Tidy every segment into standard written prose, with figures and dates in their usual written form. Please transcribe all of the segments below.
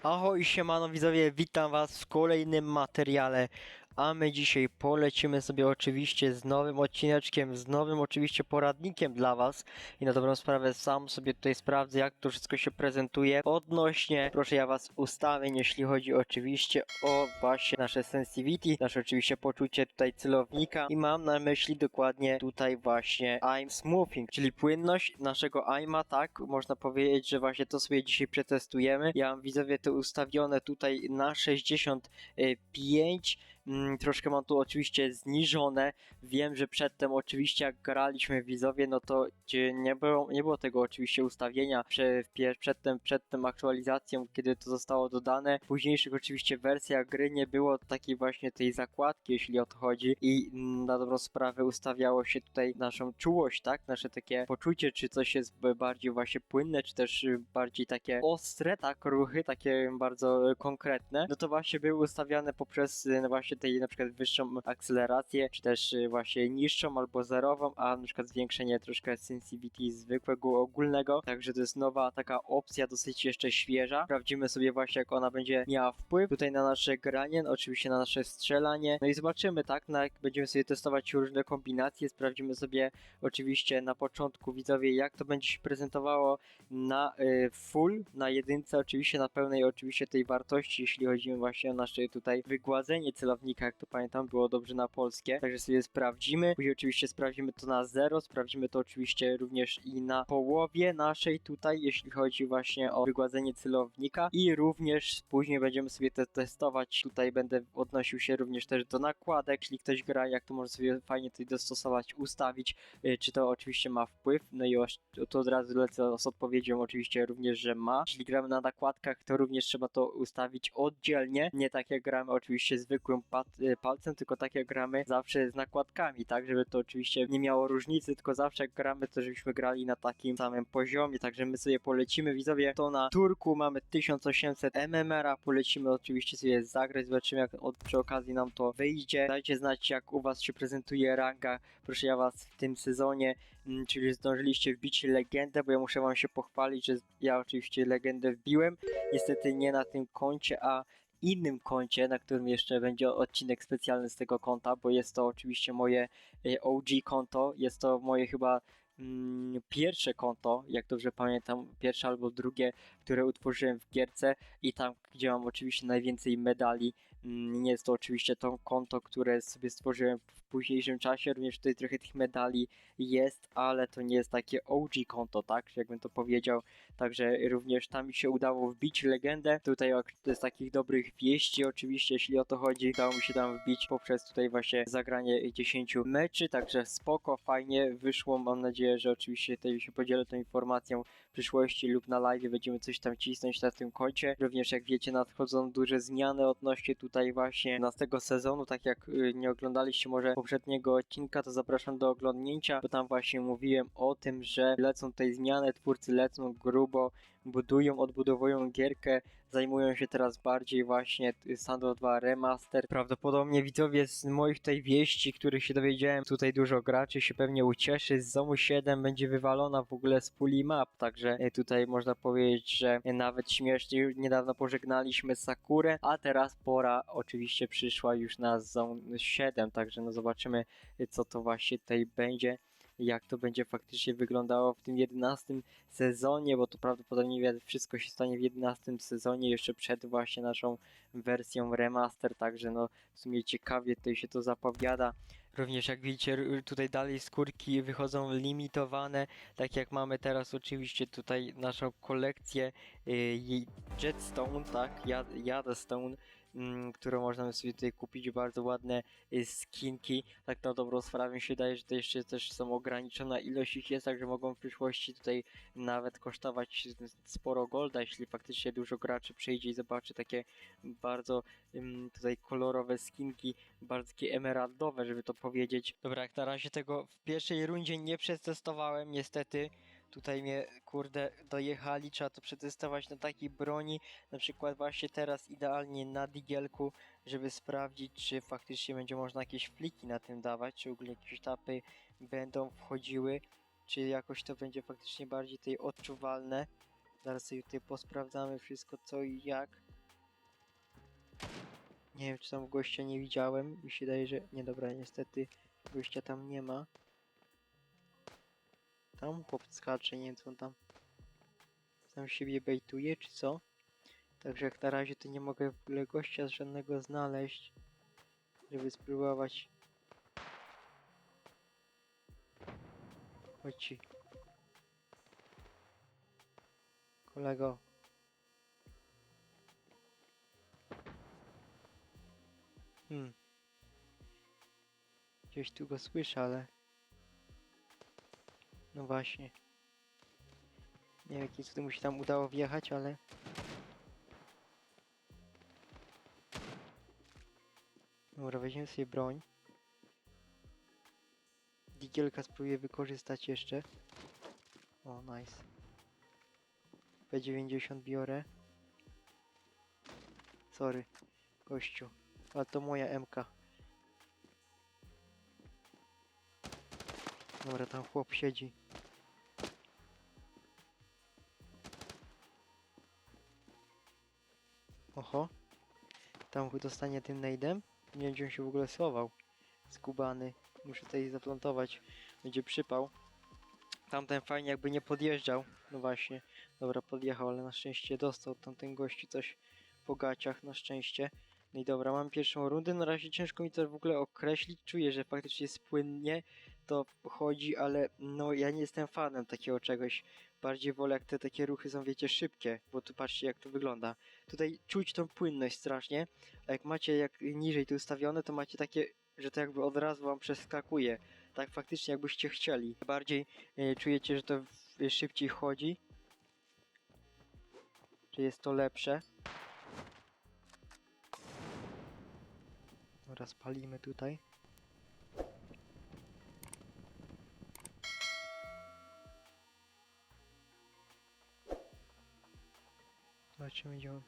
Ahoj, siemano widzowie, witam was w kolejnym materiale, a my dzisiaj polecimy sobie oczywiście z nowym odcineczkiem, z nowym oczywiście poradnikiem dla was i na dobrą sprawę sam sobie tutaj sprawdzę, jak to wszystko się prezentuje odnośnie, proszę ja was, ustawień, jeśli chodzi oczywiście o właśnie nasze sensitivity, nasze oczywiście poczucie tutaj celownika i mam na myśli dokładnie tutaj właśnie aim smoothing, czyli płynność naszego aima, tak, można powiedzieć, że właśnie to sobie dzisiaj przetestujemy. Ja mam widzowie to ustawione tutaj na 65, troszkę mam tu oczywiście zniżone. Wiem, że przedtem oczywiście jak graliśmy widzowie, no to nie było tego oczywiście ustawienia przed tą aktualizacją, kiedy to zostało dodane. W późniejszych oczywiście wersjach gry nie było takiej właśnie tej zakładki, jeśli o to chodzi i na dobrą sprawę ustawiało się tutaj naszą czułość, tak? Nasze takie poczucie, czy coś jest bardziej właśnie płynne, czy też bardziej takie ostre, tak? Ruchy, takie bardzo konkretne. No to właśnie były ustawiane poprzez właśnie tej na przykład wyższą akcelerację, czy też właśnie niższą albo zerową, a na przykład zwiększenie troszkę sensitivity zwykłego, ogólnego. Także to jest nowa taka opcja, dosyć jeszcze świeża. Sprawdzimy sobie właśnie, jak ona będzie miała wpływ tutaj na nasze granie, no oczywiście na nasze strzelanie. No i zobaczymy, tak, jak będziemy sobie testować różne kombinacje, sprawdzimy sobie oczywiście na początku, widzowie, jak to będzie się prezentowało na full, na jedynce, oczywiście na pełnej oczywiście tej wartości, jeśli chodzi właśnie o nasze tutaj wygładzenie celownika, jak to pamiętam, było dobrze na polskie, także sobie sprawdzimy. Później oczywiście sprawdzimy to na 0, sprawdzimy to oczywiście również i na połowie naszej tutaj, jeśli chodzi właśnie o wygładzenie celownika i również później będziemy sobie testować, tutaj będę odnosił się również też do nakładek, jeśli ktoś gra, jak to może sobie fajnie tutaj dostosować, ustawić, czy to oczywiście ma wpływ, no i to od razu lecę z odpowiedzią oczywiście również, że ma. Jeśli gramy na nakładkach, to również trzeba to ustawić oddzielnie, nie tak jak gramy oczywiście zwykłym palcem, tylko tak jak gramy zawsze z nakładkami, tak, żeby to oczywiście nie miało różnicy, tylko zawsze jak gramy, to żebyśmy grali na takim samym poziomie, także my sobie polecimy, widzowie, to na turku mamy 1800 mmR, polecimy oczywiście sobie zagrać, zobaczymy, jak przy okazji nam to wyjdzie. Dajcie znać, jak u was się prezentuje ranga, proszę ja was w tym sezonie, czyli zdążyliście wbić legendę, bo ja muszę wam się pochwalić, że ja oczywiście legendę wbiłem, niestety nie na tym koncie, a innym koncie, na którym jeszcze będzie odcinek specjalny z tego konta, bo jest to oczywiście moje OG konto, jest to moje chyba pierwsze konto, jak dobrze pamiętam, pierwsze albo drugie, które utworzyłem w gierce i tam, gdzie mam oczywiście najwięcej medali. Nie jest to oczywiście to konto, które sobie stworzyłem w późniejszym czasie, również tutaj trochę tych medali jest, ale to nie jest takie OG konto, tak, jakbym to powiedział, także również tam mi się udało wbić legendę. Tutaj z takich dobrych wieści oczywiście, jeśli o to chodzi, udało mi się tam wbić poprzez tutaj właśnie zagranie 10 meczy, także spoko, fajnie wyszło, mam nadzieję, że oczywiście tutaj się podzielę tą informacją w przyszłości lub na live będziemy coś tam cisnąć na tym koncie. Również jak wiecie, nadchodzą duże zmiany odnośnie tutaj właśnie 12 sezonu, tak jak nie oglądaliście może poprzedniego odcinka, to zapraszam do oglądnięcia, bo tam właśnie mówiłem o tym, że lecą tutaj zmiany, twórcy lecą grubo, budują, odbudowują gierkę, zajmują się teraz bardziej właśnie Sandow 2 Remaster. Prawdopodobnie widzowie z moich tutaj wieści, których się dowiedziałem, tutaj dużo graczy się pewnie ucieszy. Z Zomu 7 będzie wywalona w ogóle z puli map, także tutaj można powiedzieć, że nawet śmiesznie niedawno pożegnaliśmy Sakurę, a teraz pora oczywiście przyszła już na Zone 7, także no zobaczymy, co to właśnie tutaj będzie, jak to będzie faktycznie wyglądało w tym 11 sezonie, bo to prawdopodobnie wszystko się stanie w 11 sezonie, jeszcze przed właśnie naszą wersją remaster, także no w sumie ciekawie tutaj się to zapowiada. Również jak widzicie, tutaj dalej skórki wychodzą limitowane, tak jak mamy teraz oczywiście tutaj naszą kolekcję Jetstone, tak, Jadestone, którą można sobie tutaj kupić, bardzo ładne skinki, tak na dobrą sprawę mi się wydaje, że to jeszcze też są ograniczona ilość ich jest, także mogą w przyszłości tutaj nawet kosztować sporo golda, jeśli faktycznie dużo graczy przyjdzie i zobaczy takie bardzo tutaj kolorowe skinki, bardzo takie emeraldowe, żeby to powiedzieć. Dobra, jak na razie tego w pierwszej rundzie nie przetestowałem, niestety. Tutaj mnie, kurde, dojechali, trzeba to przetestować na takiej broni, na przykład właśnie teraz idealnie na digielku, żeby sprawdzić, czy faktycznie będzie można jakieś fliki na tym dawać, czy w ogóle jakieś tapy będą wchodziły, czy jakoś to będzie faktycznie bardziej tutaj odczuwalne. Zaraz sobie tutaj posprawdzamy wszystko co i jak. Nie wiem, czy tam gościa nie widziałem. Mi się daje, że... Nie, dobra, niestety gościa tam nie ma. Tam chłop skacze, nie wiem co on tam... Sam siebie bejtuje, czy co? Także jak na razie to nie mogę w ogóle gościa żadnego znaleźć, żeby spróbować. Chodź ci. Kolego. Gdzieś tu go słyszę, ale... No właśnie. Nie wiem, jakim cudem mu się tam udało wjechać, ale... Dobra, weźmiemy sobie broń. Digielka spróbuję wykorzystać jeszcze. O, nice. P90 biorę. Sorry, gościu. Ale to moja MK. Dobra, tam chłop siedzi. Oho. Tam dostanie tym nade'em. Nie wiem, gdzie on się w ogóle schował. Skubany. Muszę tutaj zaplantować. Będzie przypał. Tamten fajnie jakby nie podjeżdżał. No właśnie. Dobra, podjechał, ale na szczęście dostał tamten gościu coś po gaciach. Na szczęście. No i dobra, mam pierwszą rundę. Na razie ciężko mi to w ogóle określić. Czuję, że faktycznie spłynnie to chodzi, ale no ja nie jestem fanem takiego czegoś. Bardziej wolę jak te takie ruchy są, wiecie, szybkie, bo tu patrzcie jak to wygląda. Tutaj czuć tą płynność strasznie, a jak macie jak niżej tu ustawione, to macie takie, że to jakby od razu wam przeskakuje. Tak faktycznie jakbyście chcieli. Bardziej czujecie, że to szybciej chodzi. Że jest to lepsze. Dobra, spalimy tutaj. Zobaczymy, gdzie on...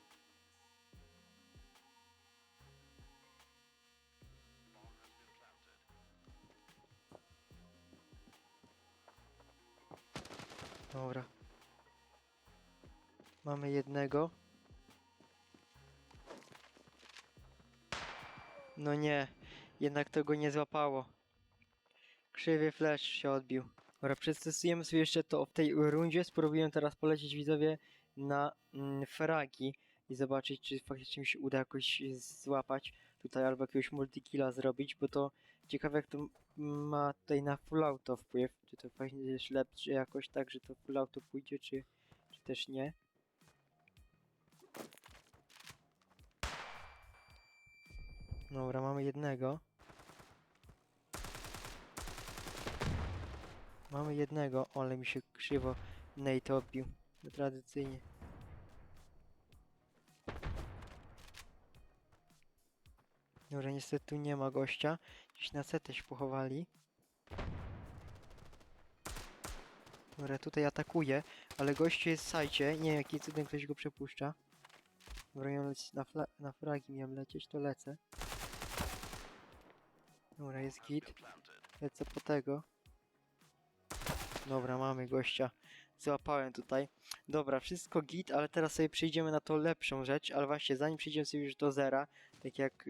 Dobra. Mamy jednego. No nie, jednak tego nie złapało. Krzywy flash się odbił. Dobra, przetestujemy sobie jeszcze to w tej rundzie. Spróbuję teraz polecieć widzowie na fragi i zobaczyć, czy faktycznie mi się uda jakoś złapać tutaj albo jakiegoś multikilla zrobić, bo to ciekawe jak to ma tutaj na full auto wpływ. Czy to fajnie jest lepsze jakoś tak, że to full auto pójdzie, czy też nie. Dobra, mamy jednego. Mamy jednego, ale mi się krzywo Nate odbił. Tradycyjnie. Dobra, niestety tu nie ma gościa. Gdzieś na setę się pochowali. Dobra, tutaj atakuje, ale gościu jest w sajcie. Nie wiem, jakim cudem ktoś go przepuszcza. Dobra, miałem lecieć na fragi miałem lecieć, to lecę. Dobra, jest git. Lecę po tego. Dobra, mamy gościa. Złapałem tutaj. Dobra, wszystko git, ale teraz sobie przejdziemy na tą lepszą rzecz, ale właśnie zanim przejdziemy sobie już do zera, tak jak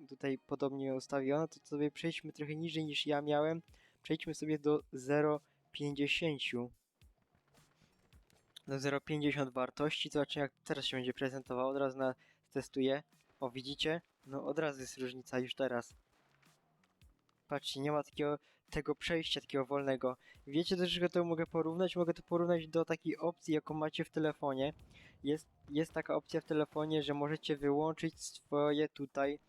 tutaj podobnie ustawiono, to sobie przejdźmy trochę niżej niż ja miałem. Przejdźmy sobie do 0,50. Do 0,50 wartości. Zobaczymy jak teraz się będzie prezentowało. Od razu testuję. O, widzicie? No od razu jest różnica już teraz. Patrzcie, nie ma tego przejścia takiego wolnego. Wiecie do czego to mogę porównać? Mogę to porównać do takiej opcji, jaką macie w telefonie. Jest taka opcja w telefonie, że możecie wyłączyć swoje tutaj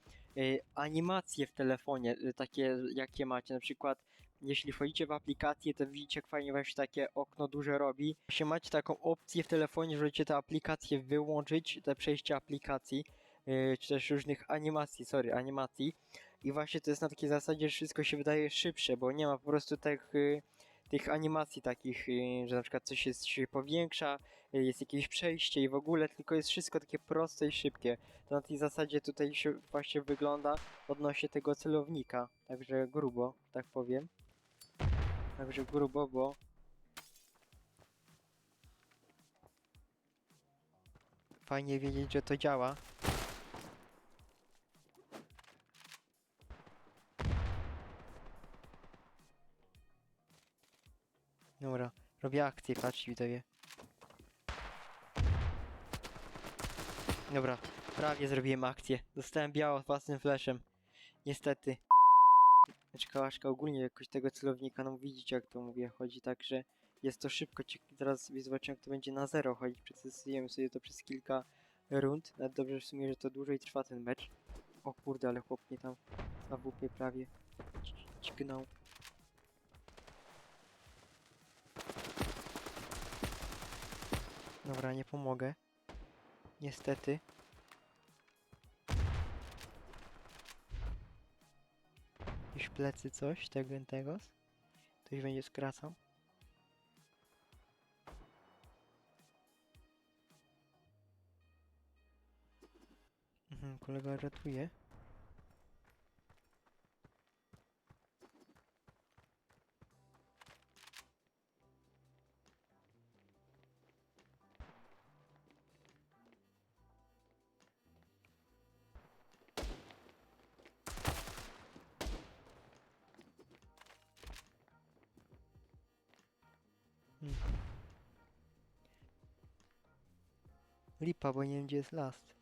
animacje w telefonie, takie jakie macie. Na przykład, jeśli wchodzicie w aplikację, to widzicie jak fajnie wam się takie okno duże robi. Jeśli macie taką opcję w telefonie, że możecie te aplikacje wyłączyć, te przejście aplikacji, czy też różnych animacji. I właśnie to jest na takiej zasadzie, że wszystko się wydaje szybsze, bo nie ma po prostu tych animacji takich, że na przykład coś się powiększa, jest jakieś przejście i w ogóle, tylko jest wszystko takie proste i szybkie. To na tej zasadzie tutaj się właśnie wygląda odnośnie tego celownika. Także grubo, tak powiem. Także grubo, bo fajnie wiedzieć, że to działa. Robię akcję, patrzcie widzowie. Dobra, prawie zrobiłem akcję. Dostałem biało własnym fleszem. Niestety. Znaczy kałaszka ogólnie jakoś tego celownika, no widzicie jak to mówię, chodzi tak, że jest to szybko, zaraz sobie zobaczymy jak to będzie na zero chodzić, przetestujemy sobie to przez kilka rund, nawet dobrze w sumie, że to dłużej trwa ten mecz. O kurde, ale chłop mnie tam na WP prawie dźgnął. Dobra, nie pomogę. Niestety. Jakieś plecy, coś, tego. Ktoś będzie skracał. Kolega ratuje. Lipa, bo nie wiem gdzie jest last.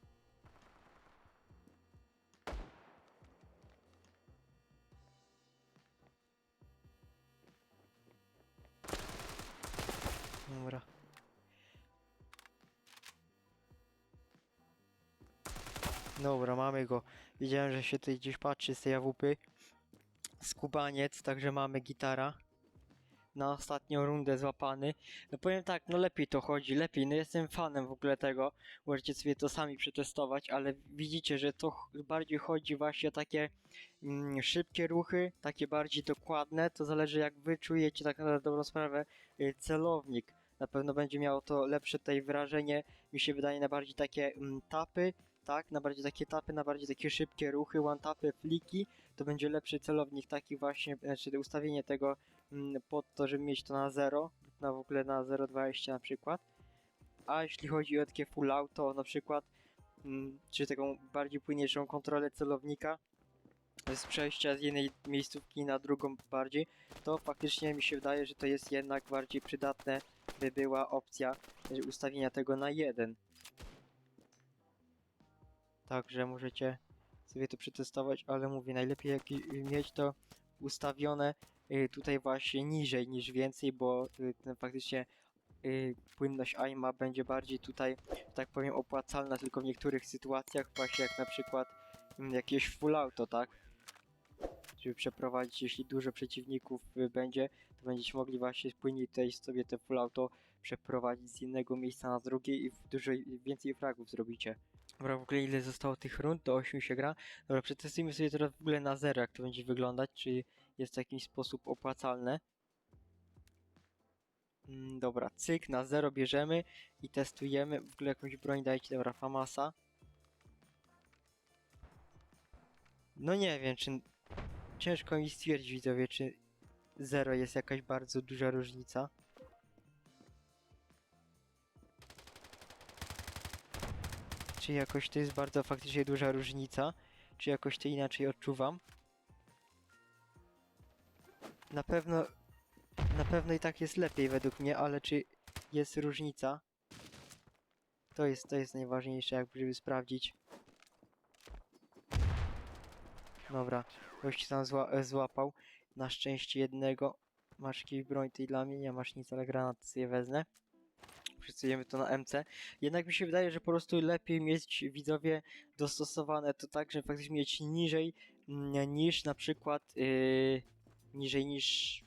Dobra. Dobra, mamy go. Widziałem, że się tutaj gdzieś patrzy z tej AWP. Skubaniec, także mamy gitara. Na ostatnią rundę złapany. No powiem tak, no lepiej to chodzi, lepiej. No jestem fanem w ogóle tego. Możecie sobie to sami przetestować, ale widzicie, że to bardziej chodzi właśnie o takie szybkie ruchy, takie bardziej dokładne. To zależy jak wy czujecie tak na dobrą sprawę celownik. Na pewno będzie miało to lepsze tutaj wrażenie, mi się wydaje na bardziej takie tapy, tak, na bardziej takie tapy, na bardziej takie szybkie ruchy, one-tapy, fliki, to będzie lepszy celownik taki właśnie, znaczy ustawienie tego pod to, żeby mieć to na 0, w ogóle na 0,20 na przykład. A jeśli chodzi o takie full auto na przykład, czy taką bardziej płynniejszą kontrolę celownika, z przejścia z jednej miejscówki na drugą bardziej, to faktycznie mi się wydaje, że to jest jednak bardziej przydatne, by była opcja ustawienia tego na 1. Także możecie sobie to przetestować, ale mówię, najlepiej jak mieć to ustawione tutaj właśnie niżej niż więcej, bo ten faktycznie płynność aima będzie bardziej tutaj, że tak powiem, opłacalna tylko w niektórych sytuacjach, właśnie jak na przykład jakieś full auto, tak? Żeby przeprowadzić, jeśli dużo przeciwników będzie, to będziecie mogli właśnie płynnie tutaj sobie te full auto przeprowadzić z jednego miejsca na drugie i dużo więcej fragów zrobicie. Dobra, w ogóle ile zostało tych rund? Do 8 się gra. Dobra, przetestujmy sobie teraz w ogóle na 0, jak to będzie wyglądać, czy jest w jakiś sposób opłacalne. Dobra, cyk, na 0 bierzemy i testujemy. W ogóle jakąś broń dajcie, dobra, Famasa. No nie wiem, czy... Ciężko mi stwierdzić, widzowie, czy 0 jest jakaś bardzo duża różnica. Czy jakoś to jest bardzo faktycznie duża różnica, czy jakoś to inaczej odczuwam. Na pewno i tak jest lepiej według mnie, ale czy jest różnica? To jest najważniejsze, jakby żeby sprawdzić. Dobra, gość tam złapał. Na szczęście jednego. Masz jakieś broń tej dla mnie? Nie masz nic, ale granaty sobie wezmę. Pracujemy to na MC. Jednak mi się wydaje, że po prostu lepiej mieć widzowie dostosowane to tak, że faktycznie mieć niżej niż na przykład niżej niż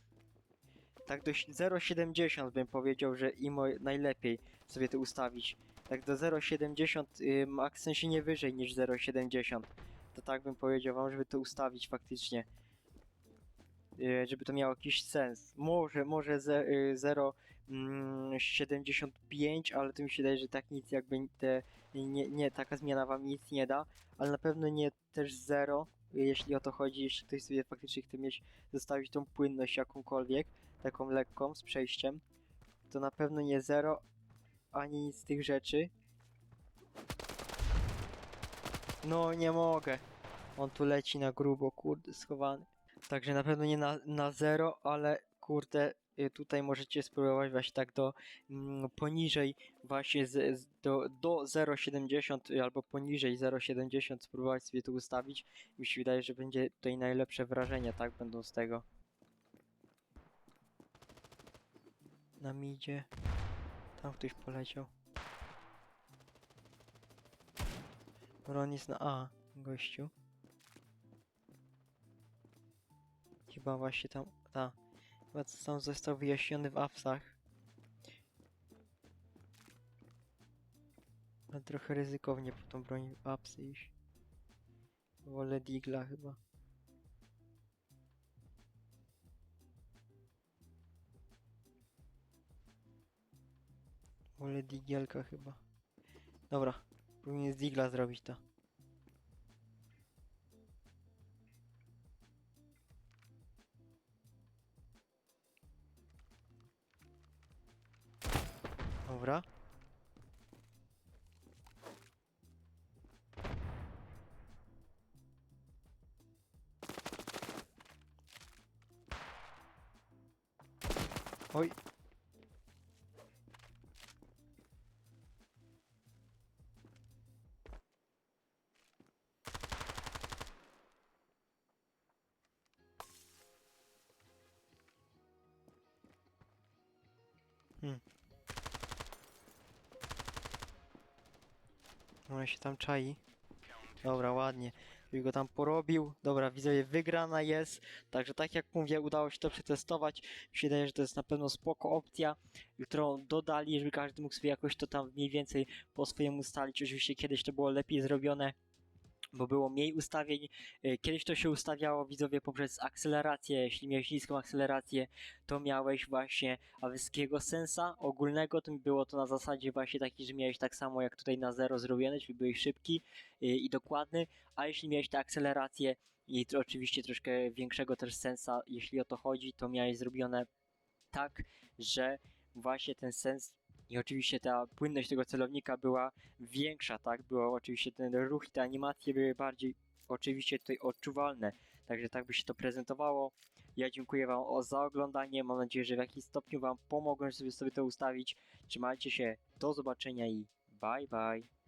tak do 0,70 bym powiedział, że najlepiej sobie to ustawić. Tak do 0,70 max, w sensie nie wyżej niż 0,70. To tak bym powiedział wam, żeby to ustawić faktycznie. Żeby to miało jakiś sens. Może 0,75, ale to mi się wydaje, że tak nic jakby taka zmiana wam nic nie da, ale na pewno nie też 0, jeśli o to chodzi, jeśli ktoś sobie faktycznie chce zostawić tą płynność jakąkolwiek, taką lekką z przejściem, to na pewno nie 0, ani nic z tych rzeczy. No nie mogę. On tu leci na grubo, kurde, schowany. Także na pewno nie na 0, ale kurde, tutaj możecie spróbować właśnie tak do poniżej właśnie do 0,70 albo poniżej 0,70 spróbować sobie to ustawić. Mi się wydaje, że będzie tutaj najlepsze wrażenia, tak, będą z tego. Na midzie. Tam ktoś poleciał. On jest na A, gościu. Chyba właśnie tam, chyba tam został wyjaśniony w apsach. Ale trochę ryzykownie po tą broń w apsy iść. Wolę Digla chyba. Wolę Digielka chyba. Dobra, powinien z Digla zrobić to. Dobra. Oj. On się tam czai. Dobra, ładnie. Już go tam porobił. Dobra, widzowie, wygrana jest. Także tak jak mówię, udało się to przetestować. Mi się wydaje, że to jest na pewno spoko opcja, którą dodali, żeby każdy mógł sobie jakoś to tam mniej więcej po swojemu ustalić. Oczywiście kiedyś to było lepiej zrobione, bo było mniej ustawień. Kiedyś to się ustawiało, widzowie, poprzez akcelerację. Jeśli miałeś niską akcelerację, to miałeś właśnie awyskiego sensa ogólnego. To było to na zasadzie właśnie takiej, że miałeś tak samo jak tutaj na 0 zrobione, czyli byłeś szybki i dokładny. A jeśli miałeś tę akcelerację i to oczywiście troszkę większego też sensa, jeśli o to chodzi, to miałeś zrobione tak, że właśnie ten sens i oczywiście ta płynność tego celownika była większa, tak? Było oczywiście ten ruch i te animacje były bardziej oczywiście tutaj odczuwalne. Także tak by się to prezentowało. Ja dziękuję Wam za oglądanie. Mam nadzieję, że w jakimś stopniu Wam pomogłem, żeby sobie to ustawić. Trzymajcie się, do zobaczenia i bye bye.